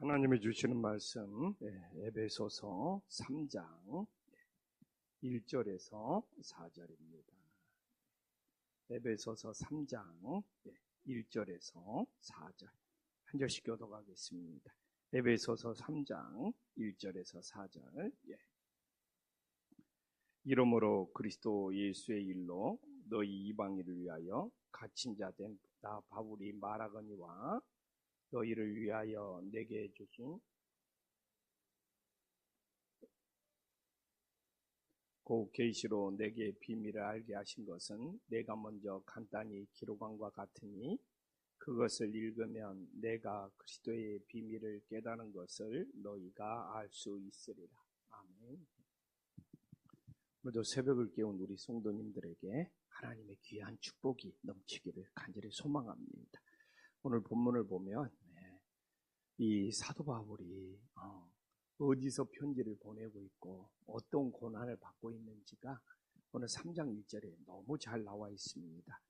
하나님이 주시는 말씀 에베소서 3장 1절에서 4절입니다. 에베소서 3장 1절에서 4절 한 절씩 교독하겠습니다. 에베소서 3장 1절에서 4절. 이러므로 그리스도 예수의 일로 너희 이방인을 위하여 갇힌 자 된 나 바울이 말하거니와 너희를 위하여 내게 주신 그 계시로 내게 비밀을 알게 하신 것은 내가 먼저 간단히 기록한 것 같으니 그것을 읽으면 내가 그리스도의 비밀을 깨닫는 것을 너희가 알 수 있으리라. 아멘. 오늘도 새벽을 깨운 우리 성도님들에게 하나님의 귀한 축복이 넘치기를 간절히 소망합니다. 오늘 본문을 보면 이 사도 바울이 어디서 편지를 보내고 있고 어떤 고난을 받고 있는지가 오늘 3장 1절에 너무 잘 나와 있습니다.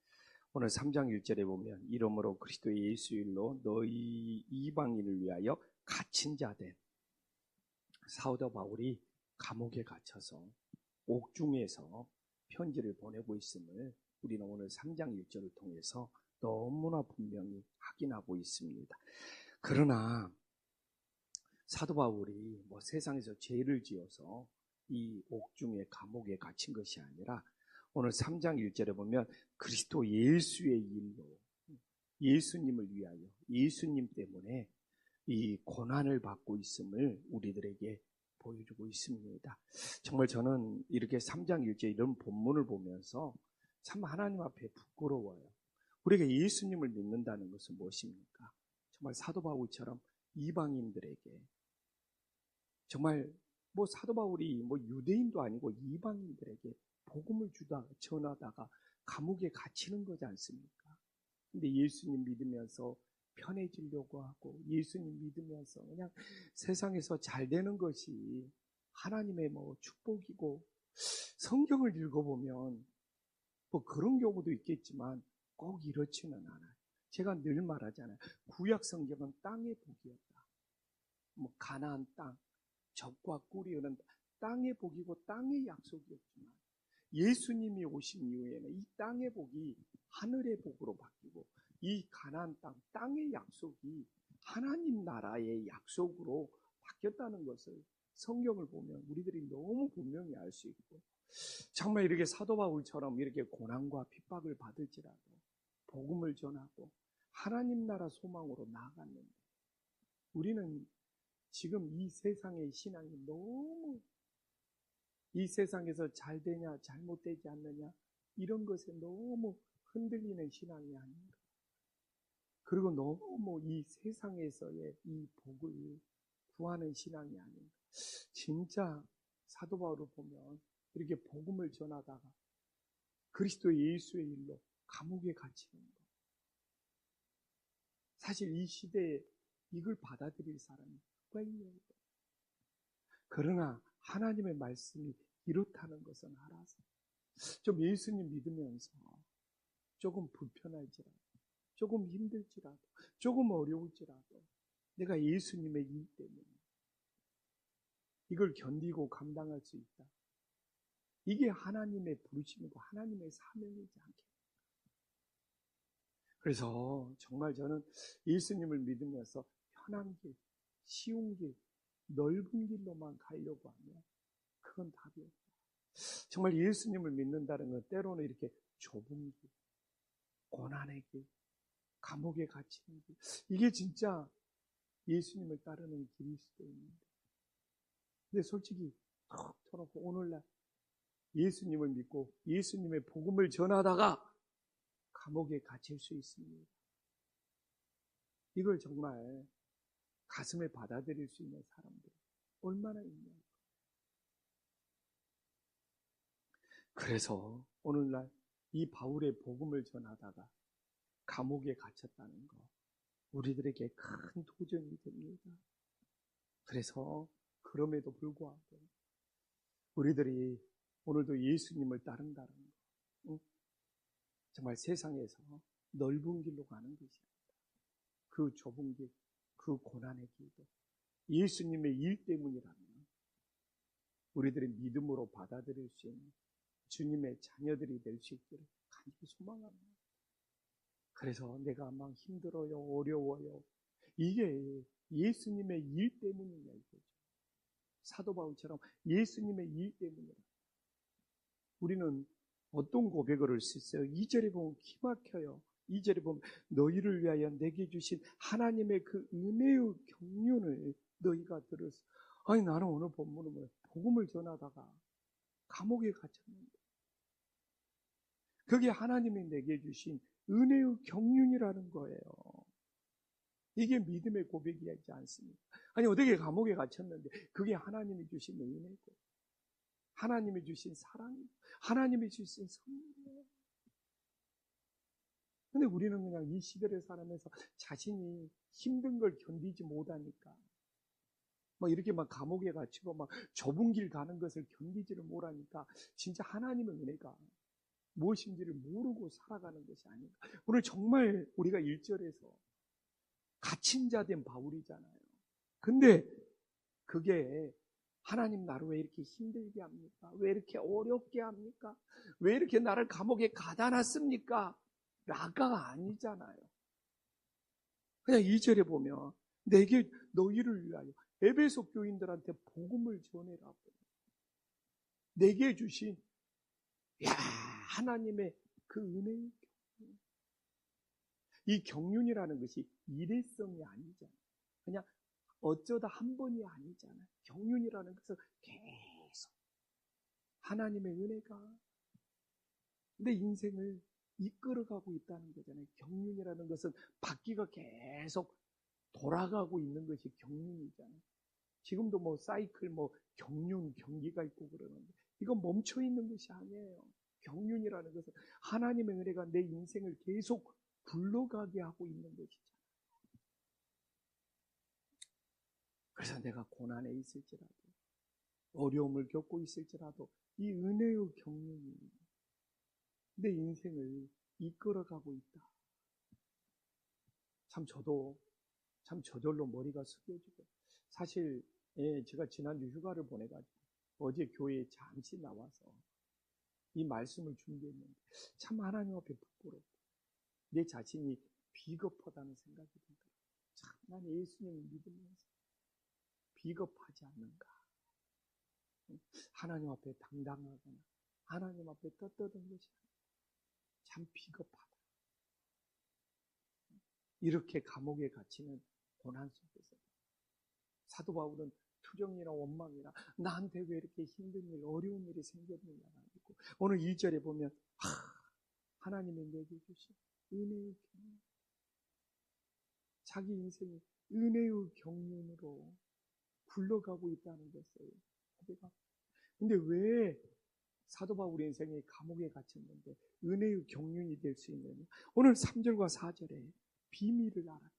오늘 3장 1절에 보면 이러므로 그리스도 예수 일로 너희 이방인을 위하여 갇힌 자 된 사도 바울이 감옥에 갇혀서 옥중에서 편지를 보내고 있음을 우리는 오늘 3장 1절을 통해서 너무나 분명히 확인하고 있습니다. 그러나 사도 바울이 세상에서 죄를 지어서 이 옥중에 감옥에 갇힌 것이 아니라 오늘 3장 1절에 보면 그리스도 예수의 일로 예수님을 위하여 예수님 때문에 이 고난을 받고 있음을 우리들에게 보여주고 있습니다. 정말 저는 이렇게 3장 1절 이런 본문을 보면서 참 하나님 앞에 부끄러워요. 우리가 예수님을 믿는다는 것은 무엇입니까? 정말 사도 바울처럼 이방인들에게 정말 사도 바울이 유대인도 아니고 이방인들에게 복음을 전하다가 감옥에 갇히는 거지 않습니까? 근데 예수님 믿으면서 편해지려고 하고 예수님 믿으면서 그냥 세상에서 잘 되는 것이 하나님의 축복이고 성경을 읽어보면 그런 경우도 있겠지만 꼭 이렇지는 않아요. 제가 늘 말하잖아요. 구약 성경은 땅의 복이었다. 가나안 땅, 젖과 꿀이 흐르는 땅의 복이고 땅의 약속이었지만 예수님이 오신 이후에는 이 땅의 복이 하늘의 복으로 바뀌고 이 가나안 땅의 약속이 하나님 나라의 약속으로 바뀌었다는 것을 성경을 보면 우리들이 너무 분명히 알 수 있고 정말 이렇게 사도 바울처럼 이렇게 고난과 핍박을 받을지라도 복음을 전하고 하나님 나라 소망으로 나아갔는데 우리는 지금 이 세상의 신앙이 너무 이 세상에서 잘 되냐 잘못되지 않느냐 이런 것에 너무 흔들리는 신앙이 아닌가. 그리고 너무 이 세상에서의 이 복을 구하는 신앙이 아닌가. 진짜 사도 바울을 보면 이렇게 복음을 전하다가 그리스도 예수의 일로 감옥에 갇히는 것. 사실 이 시대에 이걸 받아들일 사람이 누가 있냐고. 그러나 하나님의 말씀이 이렇다는 것은 알아서 좀 예수님 믿으면서 조금 불편할지라도 조금 힘들지라도 조금 어려울지라도 내가 예수님의 일 때문에 이걸 견디고 감당할 수 있다. 이게 하나님의 부르심이고 하나님의 사명이지 않겠습니까? 그래서 정말 저는 예수님을 믿으면서 편한 길, 쉬운 길, 넓은 길로만 가려고 하면 그건 답이 없다. 정말 예수님을 믿는다는 건 때로는 이렇게 좁은 길, 고난의 길, 감옥에 갇히는 길, 이게 진짜 예수님을 따르는 길일 수도 있는데 근데 솔직히 톡 터놓고 오늘날 예수님을 믿고 예수님의 복음을 전하다가 감옥에 갇힐 수 있습니다. 이걸 정말 가슴에 받아들일 수 있는 사람들 얼마나 있냐. 그래서 오늘날 이 바울의 복음을 전하다가 감옥에 갇혔다는 거 우리들에게 큰 도전이 됩니다. 그래서 그럼에도 불구하고 우리들이 오늘도 예수님을 따른다는 거 정말 세상에서 넓은 길로 가는 것이 아니다. 그 좁은 길, 그 고난의 길도 예수님의 일 때문이라면 우리들의 믿음으로 받아들일 수 있는 주님의 자녀들이 될 수 있기를 간절히 소망합니다. 그래서 내가 막 힘들어요, 어려워요. 이게 예수님의 일 때문이냐 이거죠. 사도 바울처럼 예수님의 일 때문이라. 우리는 어떤 고백을 할 수 있어요? 2절에 보면 기막혀요. 2절에 보면 너희를 위하여 내게 주신 하나님의 그 은혜의 경륜을 너희가 들었어. 아니 나는 오늘 본문은 뭐야? 복음을 전하다가 감옥에 갇혔는데 그게 하나님이 내게 주신 은혜의 경륜이라는 거예요. 이게 믿음의 고백이지 않습니까? 아니 어떻게 감옥에 갇혔는데 그게 하나님이 주신 은혜고 하나님이 주신 사랑이고 하나님이 주신 선물이에요. 근데 우리는 그냥 이 시대를 살아면서 자신이 힘든 걸 견디지 못하니까 막 이렇게 막 감옥에 갇히고 막 좁은 길 가는 것을 견디지를 못하니까 진짜 하나님의 은혜가 무엇인지를 모르고 살아가는 것이 아닌가. 오늘 정말 우리가 1절에서 갇힌 자 된 바울이잖아요. 근데 그게 하나님 나를 왜 이렇게 힘들게 합니까? 왜 이렇게 어렵게 합니까? 왜 이렇게 나를 감옥에 가다 놨습니까? 라가 아니잖아요. 그냥 2절에 보면 내게 너희를 위하여 에베소 교인들한테 복음을 전해라고 내게 주신 하나님의 그 은혜의 경륜. 이 경륜이라는 것이 일회성이 아니잖아요. 그냥 어쩌다 한 번이 아니잖아요. 경륜이라는 것은 계속 하나님의 은혜가 내 인생을 이끌어가고 있다는 거잖아요. 경륜이라는 것은 바퀴가 계속 돌아가고 있는 것이 경륜이잖아요. 지금도 뭐 사이클 뭐 경륜 경기가 있고 그러는데 이건 멈춰 있는 것이 아니에요. 경륜이라는 것은 하나님의 은혜가 내 인생을 계속 굴러가게 하고 있는 것이잖아요. 그래서 내가 고난에 있을지라도 어려움을 겪고 있을지라도 이 은혜의 경륜이 내 인생을 이끌어가고 있다. 참 저도 참 저절로 머리가 숙여지고 사실 제가 지난주 휴가를 보내가지고 어제 교회에 잠시 나와서 이 말씀을 준비했는데 참 하나님 앞에 부끄럽고 내 자신이 비겁하다는 생각이 들더라고요. 참 난 예수님을 믿으면서 비겁하지 않는가. 하나님 앞에 당당하거나 하나님 앞에 떳떳한 것이 참 비겁하다. 이렇게 감옥에 갇히는 고난 속에서 사도 바울은 투정이나 원망이나 나한테 왜 이렇게 힘든 일, 어려운 일이 생겼느냐가 아니고 오늘 2절에 보면 하나님이 내게 주신 은혜의 경륜, 자기 인생이 은혜의 경륜으로 굴러가고 있다는 것을 고백합니다. 근데 왜 사도 바울의 인생이 감옥에 갇혔는데 은혜의 경륜이 될 수 있느냐? 오늘 3절과 4절에 비밀을 알았다.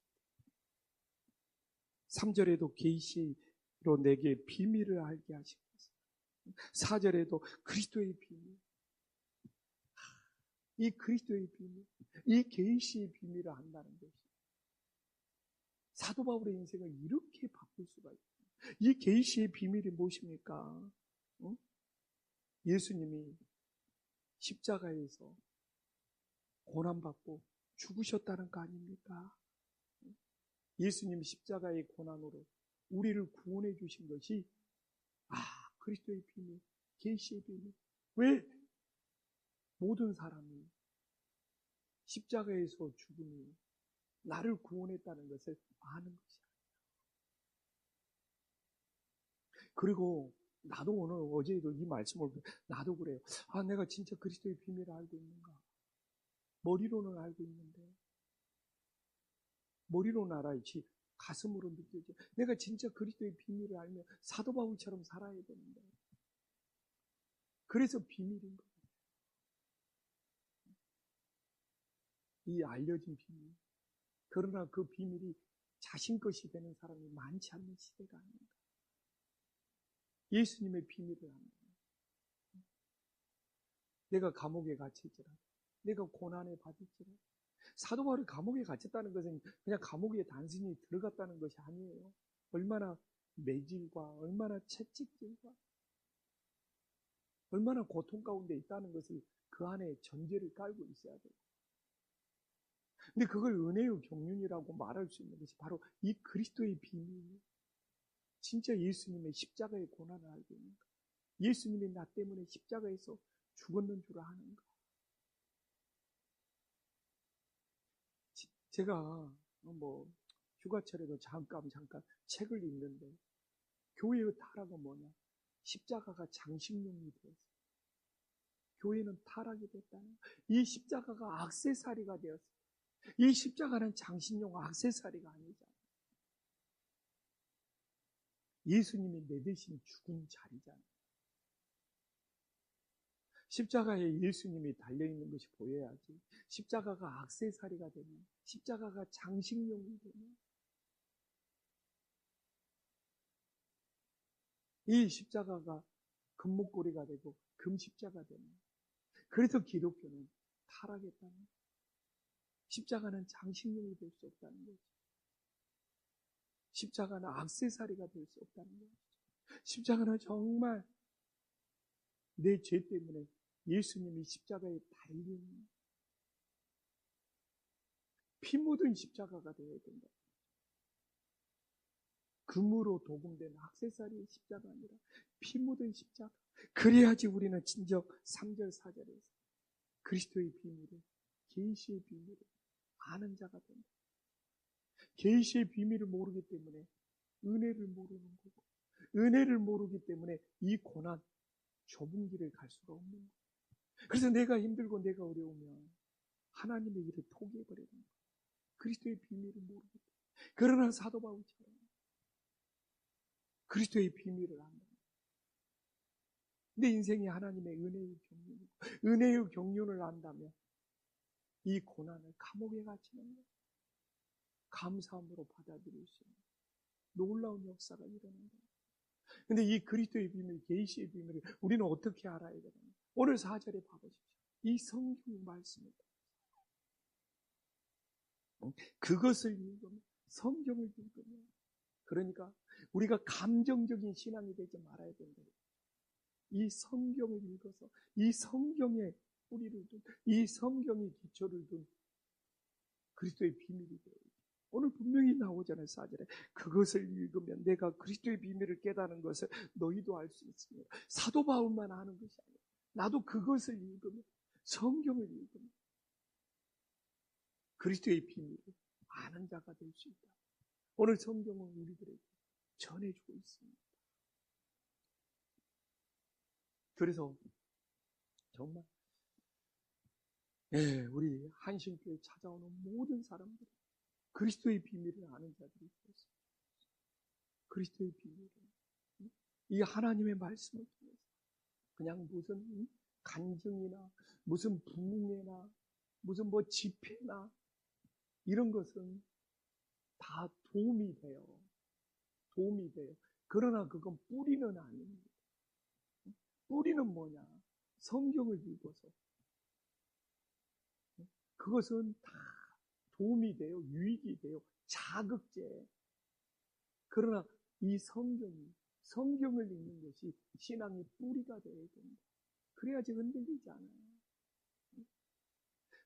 3절에도 계시로 내게 비밀을 알게 하신 것. 4절에도 그리스도의 비밀. 이 그리스도의 비밀, 이 계시의 비밀을 안다는 것이 사도 바울의 인생을 이렇게 바꿀 수가 있어요. 이 계시의 비밀이 무엇입니까? 예수님이 십자가에서 고난받고 죽으셨다는 거 아닙니까? 예수님이 십자가의 고난으로 우리를 구원해 주신 것이 그리스도의 비밀, 계시의 비밀. 왜 모든 사람이 십자가에서 죽음이 나를 구원했다는 것을 아는 것이야. 그리고 나도 오늘 어제도 이 말씀을 나도 그래요. 내가 진짜 그리스도의 비밀을 알고 있는가? 머리로는 알고 있는데 머리로는 알아야지 가슴으로 느껴져. 내가 진짜 그리스도의 비밀을 알면 사도 바울처럼 살아야 되는데 그래서 비밀인 거예요. 이 알려진 비밀. 그러나 그 비밀이 자신 것이 되는 사람이 많지 않는 시대가 아닌가. 예수님의 비밀을 합니다. 내가 감옥에 갇힐지라도, 내가 고난에 받을지라도. 사도 바울이 감옥에 갇혔다는 것은 그냥 감옥에 단순히 들어갔다는 것이 아니에요. 얼마나 매질과 얼마나 채찍질과 얼마나 고통 가운데 있다는 것을 그 안에 전제를 깔고 있어야 돼요. 근데 그걸 은혜의 경륜이라고 말할 수 있는 것이 바로 이 그리스도의 비밀이에요. 진짜 예수님의 십자가의 고난을 알고 있는 것. 예수님이 나 때문에 십자가에서 죽었는 줄 아는 것. 제가 휴가철에도 잠깐 책을 읽는데 교회의 타락은 뭐냐? 십자가가 장식용이 되었어요. 교회는 타락이 됐다는 이 십자가가 액세서리가 되었어요. 이 십자가는 장식용 액세서리가 아니잖아요. 예수님이 내 대신 죽은 자리잖아요. 십자가에 예수님이 달려있는 것이 보여야지. 십자가가 액세서리가 되면, 십자가가 장식용이 되면, 이 십자가가 금목걸이가 되고 금십자가 되면, 그래서 기독교는 타락했다는 거예요. 십자가는 장식용이 될 수 없다는 거죠. 십자가는 액세서리가 될 수 없다는 거죠. 십자가는 정말 내 죄 때문에 예수님이 십자가에 달린 피 묻은 십자가가 되어야 된다. 금으로 도금된 액세서리의 십자가 아니라 피 묻은 십자가. 그래야지 우리는 진정 3절 4절에서 그리스도의 비밀을, 계시의 비밀을 아는 자가 된다. 계시의 비밀을 모르기 때문에 은혜를 모르는 거고, 은혜를 모르기 때문에 이 고난, 좁은 길을 갈 수가 없는 거예요. 그래서 내가 힘들고 내가 어려우면 하나님의 일을 포기해버리는 거예요. 그리스도의 비밀을 모르기 때문에. 그러나 사도 바울처럼 그리스도의 비밀을 안다. 내 인생이 하나님의 은혜의 경륜이고, 은혜의 경륜을 안다면 이 고난을 감옥에 갇히는 거예요. 감사함으로 받아들일 수 있는 놀라운 역사가 일어나는 거예요. 근데 이 그리스도의 비밀, 계시의 비밀을 우리는 어떻게 알아야 되나요? 오늘 4절에 봐보십시오. 이 성경 말씀입니다. 그것을 읽으면, 성경을 읽으면, 그러니까 우리가 감정적인 신앙이 되지 말아야 된다. 이 성경을 읽어서 이 성경의 뿌리를 둔, 이 성경의 기초를 둔 그리스도의 비밀이 돼요. 오늘 분명히 나오잖아요. 4절에 그것을 읽으면 내가 그리스도의 비밀을 깨닫는 것을 너희도 알 수 있습니다. 사도 바울만 아는 것이 아니에요. 나도 그것을 읽으면, 성경을 읽으면 그리스도의 비밀을 아는 자가 될 수 있다. 오늘 성경은 우리들에게 전해주고 있습니다. 그래서 정말 우리 한신교에 찾아오는 모든 사람들이 그리스도의 비밀을 아는 자들이 있었습니다. 그리스도의 비밀을, 이 하나님의 말씀을 통해서 그냥 무슨 간증이나 무슨 부흥회나 무슨 집회나 이런 것은 다 도움이 돼요. 도움이 돼요. 그러나 그건 뿌리는 아닙니다. 뿌리는 뭐냐? 성경을 읽어서 그것은 다 도움이 돼요. 유익이 돼요. 자극제. 그러나 이 성경을 읽는 것이 신앙의 뿌리가 되어야 됩니다. 그래야지 흔들리지 않아요.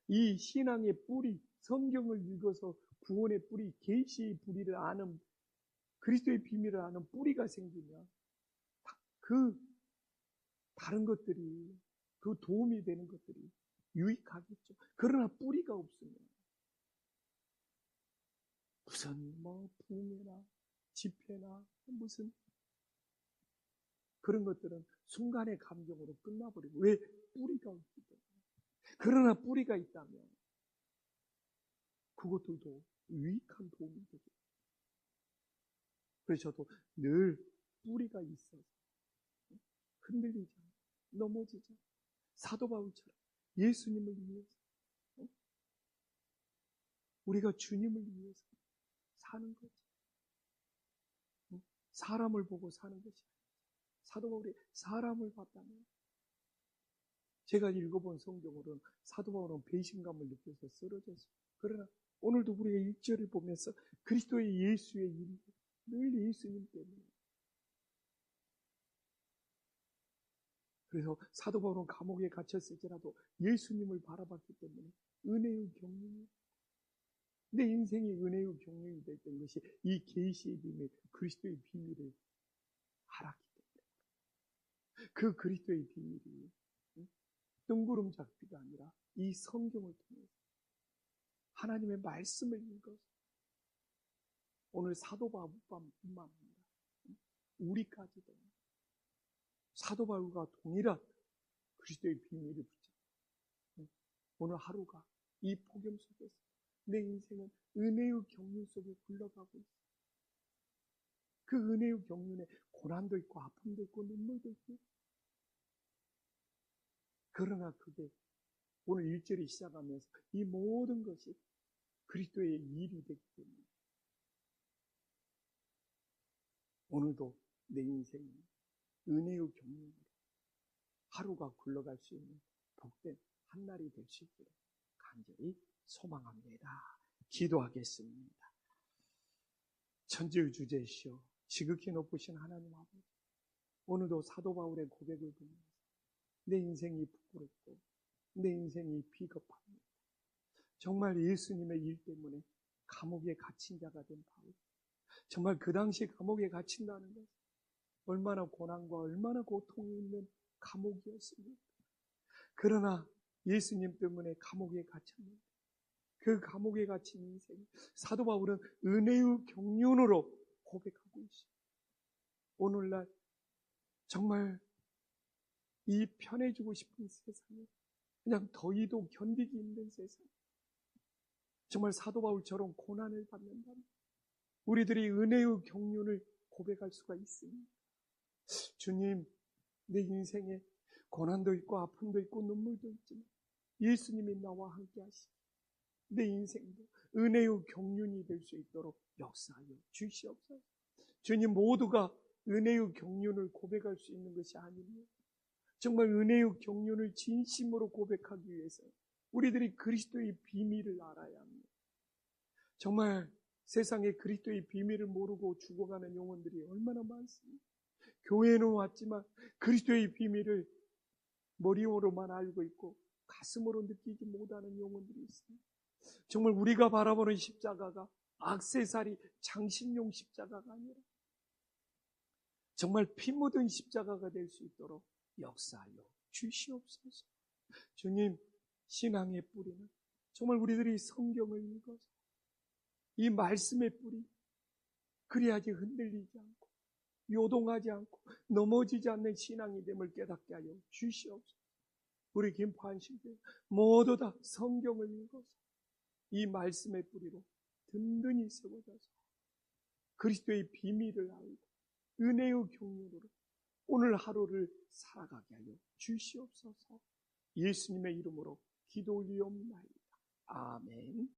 이 신앙의 뿌리, 성경을 읽어서 구원의 뿌리, 계시의 뿌리를 아는, 그리스도의 비밀을 아는 뿌리가 생기면 그 다른 것들이, 그 도움이 되는 것들이 유익하겠죠. 그러나 뿌리가 없으면 무슨 부흥회나 집회나 무슨 그런 것들은 순간의 감정으로 끝나버리고, 왜? 뿌리가 없기 때문에. 그러나 뿌리가 있다면 그것들도 유익한 도움이 되죠. 그래서 저도 늘 뿌리가 있어서 흔들리지 않고 넘어지지 않고 사도 바울처럼 예수님을 위해서, 우리가 주님을 위해서 사는 거지. 사람을 보고 사는 것이 아니라 사도 바울이 사람을 봤다면, 제가 읽어본 성경으로는 사도 바울은 배신감을 느껴서 쓰러졌어요. 그러나 오늘도 우리가 1절을 보면서 그리스도의 예수의 일, 늘 예수님 때문에 그래서 사도 바울은 감옥에 갇혔을지라도 예수님을 바라봤기 때문에 은혜의 경륜이, 내 인생이 은혜의 경륜이 됐던 것이 이 계시의 비밀, 그리스도의 비밀을 알았기 때문에, 그 그리스도의 비밀이 뜬구름 잡기가 아니라 이 성경을 통해서 하나님의 말씀을 읽어서, 오늘 사도 바울뿐만 아니라 우리까지도 사도 바울과 동일한 그리스도의 비밀을 붙잡고 오늘 하루가 이 폭염 속에서 내 인생은 은혜의 경륜 속에 굴러가고 있어. 그 은혜의 경륜에 고난도 있고 아픔도 있고 눈물도 있고, 그러나 그게 오늘 1절이 시작하면서 이 모든 것이 그리스도의 일이 되기 때문에 오늘도 내 인생이 은혜의 경륜으로 하루가 굴러갈 수 있는 복된 한날이 될 수 있기를 간절히 소망합니다. 기도하겠습니다. 천지의 주제시여 지극히 높으신 하나님 아버지, 오늘도 사도 바울의 고백을 보면서 내 인생이 부끄럽고 내 인생이 비겁합니다. 정말 예수님의 일 때문에 감옥에 갇힌 자가 된 바울, 정말 그 당시 감옥에 갇힌다는 것 얼마나 고난과 얼마나 고통이 있는 감옥이었습니까? 그러나 예수님 때문에 감옥에 갇혔는데 그 감옥에 갇힌 인생, 사도 바울은 은혜의 경륜으로 고백하고 있습니다. 오늘날 정말 이 편해지고 싶은 세상에, 그냥 더위도 견디기 힘든 세상, 정말 사도 바울처럼 고난을 받는다면 우리들이 은혜의 경륜을 고백할 수가 있습니다. 주님, 내 인생에 고난도 있고 아픔도 있고 눈물도 있지만 예수님이 나와 함께 하시고 내 인생도 은혜의 경륜이 될 수 있도록 역사하여 주시옵소서. 주님, 모두가 은혜의 경륜을 고백할 수 있는 것이 아닙니다. 정말 은혜의 경륜을 진심으로 고백하기 위해서 우리들이 그리스도의 비밀을 알아야 합니다. 정말 세상에 그리스도의 비밀을 모르고 죽어가는 영혼들이 얼마나 많습니다. 교회는 왔지만 그리스도의 비밀을 머리로만 알고 있고 가슴으로 느끼지 못하는 영혼들이 있습니다. 정말 우리가 바라보는 십자가가 액세서리 장식용 십자가가 아니라 정말 피 묻은 십자가가 될 수 있도록 역사하여 주시옵소서. 주님, 신앙의 뿌리는 정말 우리들이 성경을 읽어서 이 말씀의 뿌리, 그래야지 흔들리지 않고 요동하지 않고 넘어지지 않는 신앙이 됨을 깨닫게 하여 주시옵소서. 우리 김포한신교회 모두 다 성경을 읽어서 이 말씀의 뿌리로 든든히 세워져서 그리스도의 비밀을 알고 은혜의 경륜으로 오늘 하루를 살아가게 하여 주시옵소서. 예수님의 이름으로 기도 올리옵나이다. 아멘.